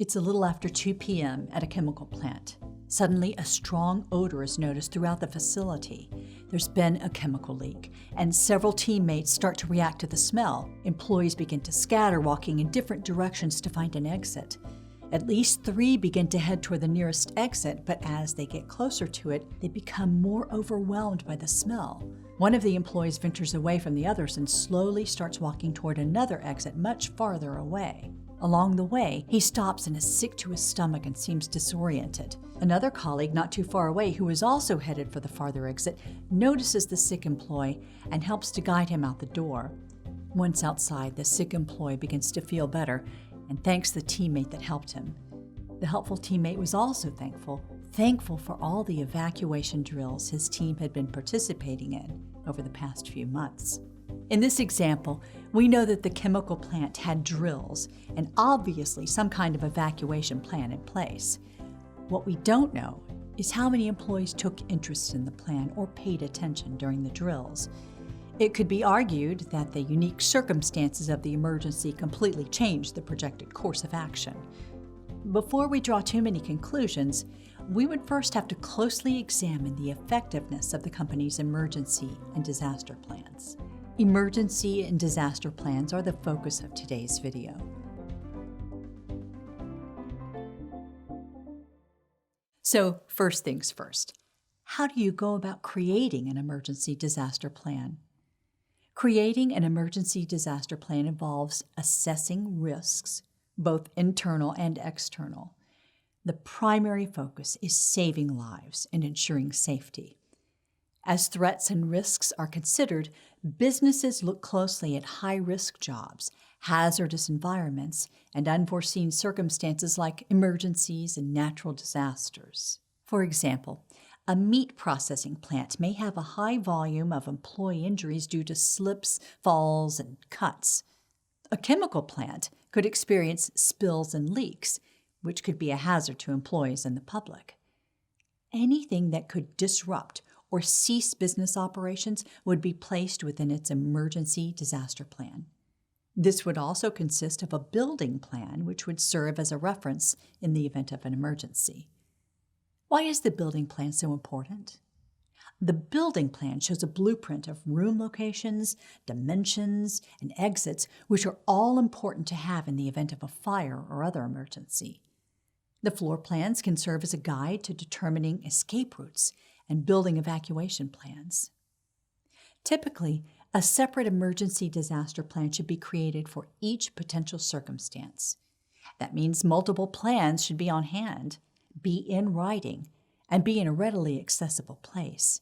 It's a little after 2 p.m. at a chemical plant. Suddenly, a strong odor is noticed throughout the facility. There's been a chemical leak, and several teammates start to react to the smell. Employees begin to scatter, walking in different directions to find an exit. At least 3 begin to head toward the nearest exit, but as they get closer to it, they become more overwhelmed by the smell. One of the employees ventures away from the others and slowly starts walking toward another exit much farther away. Along the way, he stops and is sick to his stomach and seems disoriented. Another colleague not too far away, who is also headed for the farther exit, notices the sick employee and helps to guide him out the door. Once outside, the sick employee begins to feel better and thanks the teammate that helped him. The helpful teammate was also thankful for all the evacuation drills his team had been participating in over the past few months. In this example, we know that the chemical plant had drills and obviously some kind of evacuation plan in place. What we don't know is how many employees took interest in the plan or paid attention during the drills. It could be argued that the unique circumstances of the emergency completely changed the projected course of action. Before we draw too many conclusions, we would first have to closely examine the effectiveness of the company's emergency and disaster plans. Emergency and disaster plans are the focus of today's video. So, first things first, how do you go about creating an emergency disaster plan? Creating an emergency disaster plan involves assessing risks, both internal and external. The primary focus is saving lives and ensuring safety. As threats and risks are considered, businesses look closely at high-risk jobs, hazardous environments, and unforeseen circumstances like emergencies and natural disasters. For example, a meat processing plant may have a high volume of employee injuries due to slips, falls, and cuts. A chemical plant could experience spills and leaks, which could be a hazard to employees and the public. Anything that could disrupt or cease business operations would be placed within its emergency disaster plan. This would also consist of a building plan, which would serve as a reference in the event of an emergency. Why is the building plan so important? The building plan shows a blueprint of room locations, dimensions, and exits, which are all important to have in the event of a fire or other emergency. The floor plans can serve as a guide to determining escape routes and building evacuation plans. Typically, a separate emergency disaster plan should be created for each potential circumstance. That means multiple plans should be on hand, be in writing, and be in a readily accessible place.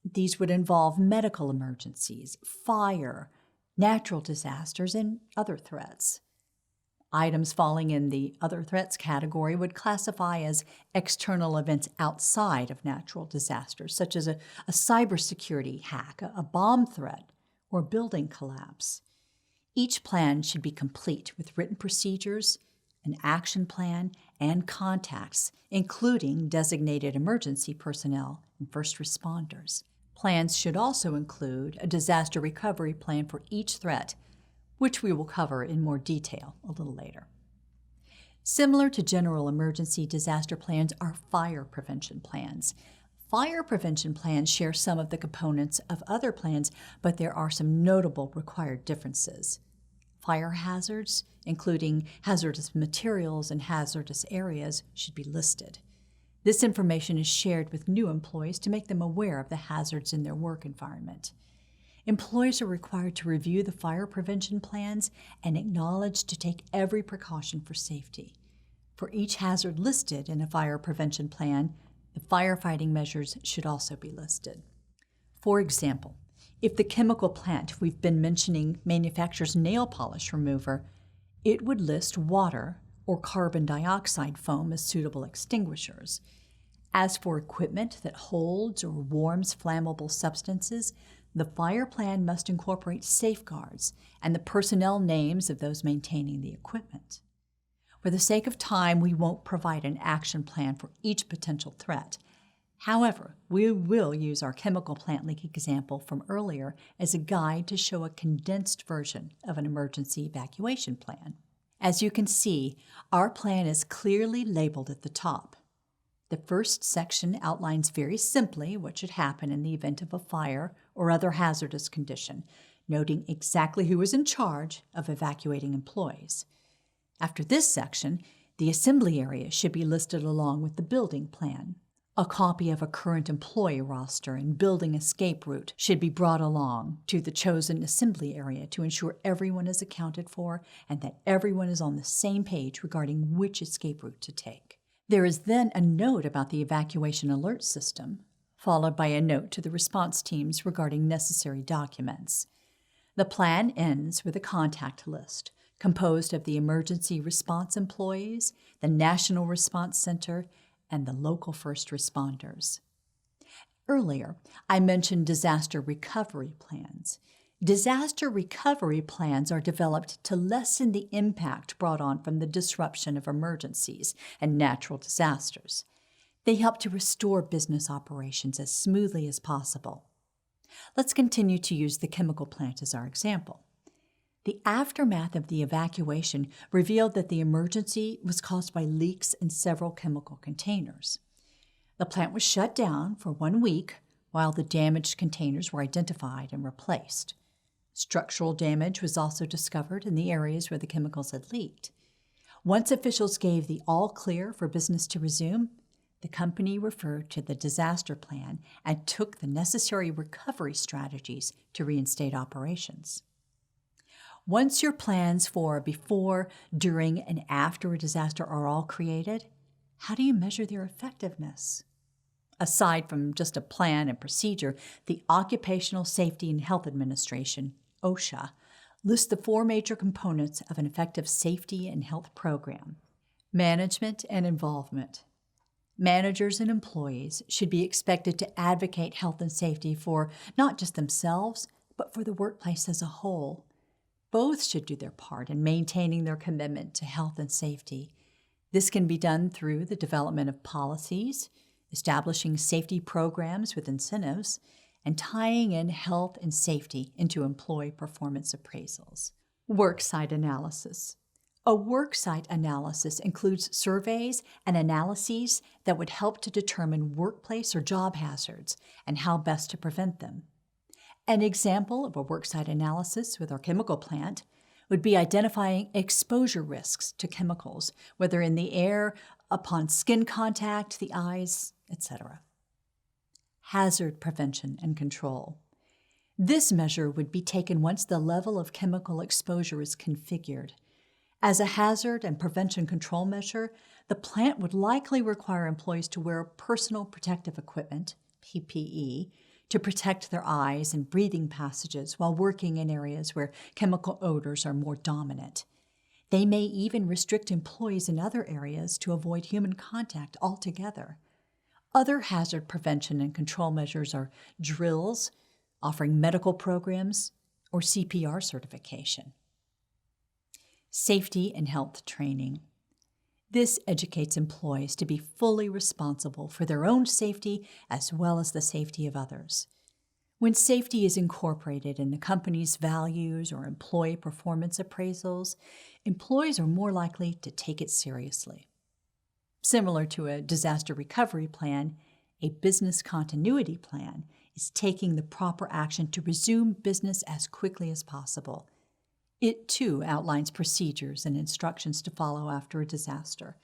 These would involve medical emergencies, fire, natural disasters, and other threats. Items falling in the other threats category would classify as external events outside of natural disasters, such as a cybersecurity hack, a bomb threat, or building collapse. Each plan should be complete with written procedures, an action plan, and contacts, including designated emergency personnel and first responders. Plans should also include a disaster recovery plan for each threat, which we will cover in more detail a little later. Similar to general emergency disaster plans are fire prevention plans. Fire prevention plans share some of the components of other plans, but there are some notable required differences. Fire hazards, including hazardous materials and hazardous areas, should be listed. This information is shared with new employees to make them aware of the hazards in their work environment. Employees are required to review the fire prevention plans and acknowledge to take every precaution for safety. For each hazard listed in a fire prevention plan, the firefighting measures should also be listed. For example, if the chemical plant we've been mentioning manufactures nail polish remover, it would list water or carbon dioxide foam as suitable extinguishers. As for equipment that holds or warms flammable substances, the fire plan must incorporate safeguards and the personnel names of those maintaining the equipment. For the sake of time, we won't provide an action plan for each potential threat. However, we will use our chemical plant leak example from earlier as a guide to show a condensed version of an emergency evacuation plan. As you can see, our plan is clearly labeled at the top. The first section outlines very simply what should happen in the event of a fire or other hazardous condition, noting exactly who is in charge of evacuating employees. After this section, the assembly area should be listed along with the building plan. A copy of a current employee roster and building escape route should be brought along to the chosen assembly area to ensure everyone is accounted for and that everyone is on the same page regarding which escape route to take. There is then a note about the evacuation alert system, followed by a note to the response teams regarding necessary documents. The plan ends with a contact list composed of the emergency response employees, the National Response Center, and the local first responders. Earlier, I mentioned disaster recovery plans. Disaster recovery plans are developed to lessen the impact brought on from the disruption of emergencies and natural disasters. They help to restore business operations as smoothly as possible. Let's continue to use the chemical plant as our example. The aftermath of the evacuation revealed that the emergency was caused by leaks in several chemical containers. The plant was shut down for 1 week while the damaged containers were identified and replaced. Structural damage was also discovered in the areas where the chemicals had leaked. Once officials gave the all clear for business to resume, the company referred to the disaster plan and took the necessary recovery strategies to reinstate operations. Once your plans for before, during, and after a disaster are all created, how do you measure their effectiveness? Aside from just a plan and procedure, the Occupational Safety and Health Administration, OSHA, lists the 4 major components of an effective safety and health program. Management and involvement. Managers and employees should be expected to advocate health and safety for not just themselves, but for the workplace as a whole. Both should do their part in maintaining their commitment to health and safety. This can be done through the development of policies, establishing safety programs with incentives, and tying in health and safety into employee performance appraisals. Worksite analysis. A worksite analysis includes surveys and analyses that would help to determine workplace or job hazards and how best to prevent them. An example of a worksite analysis with our chemical plant would be identifying exposure risks to chemicals, whether in the air, upon skin contact, the eyes, etc. Hazard prevention and control. This measure would be taken once the level of chemical exposure is configured. As a hazard and prevention control measure, the plant would likely require employees to wear personal protective equipment, PPE, to protect their eyes and breathing passages while working in areas where chemical odors are more dominant. They may even restrict employees in other areas to avoid human contact altogether. Other hazard prevention and control measures are drills, offering medical programs, or CPR certification. Safety and health training. This educates employees to be fully responsible for their own safety as well as the safety of others. When safety is incorporated in the company's values or employee performance appraisals, employees are more likely to take it seriously. Similar to a disaster recovery plan, a business continuity plan is taking the proper action to resume business as quickly as possible. It, too, outlines procedures and instructions to follow after a disaster.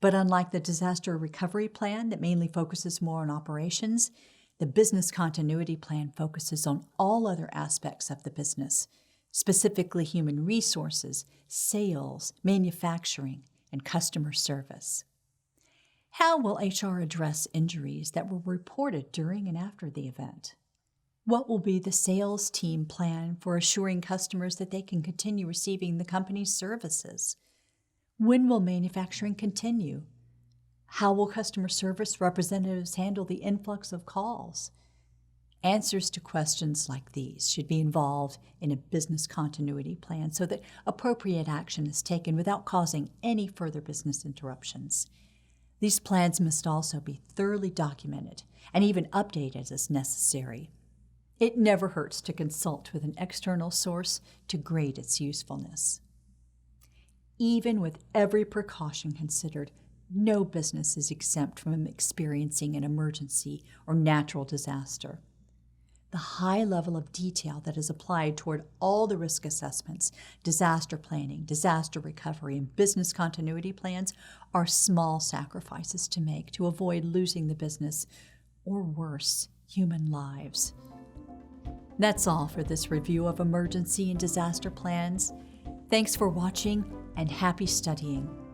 But unlike the disaster recovery plan that mainly focuses more on operations, the business continuity plan focuses on all other aspects of the business, specifically human resources, sales, manufacturing, and customer service. How will HR address injuries that were reported during and after the event? What will be the sales team plan for assuring customers that they can continue receiving the company's services? When will manufacturing continue? How will customer service representatives handle the influx of calls? Answers to questions like these should be involved in a business continuity plan so that appropriate action is taken without causing any further business interruptions. These plans must also be thoroughly documented and even updated as necessary. It never hurts to consult with an external source to grade its usefulness. Even with every precaution considered, no business is exempt from experiencing an emergency or natural disaster. The high level of detail that is applied toward all the risk assessments, disaster planning, disaster recovery, and business continuity plans are small sacrifices to make to avoid losing the business, or worse, human lives. That's all for this review of emergency and disaster plans. Thanks for watching, and happy studying.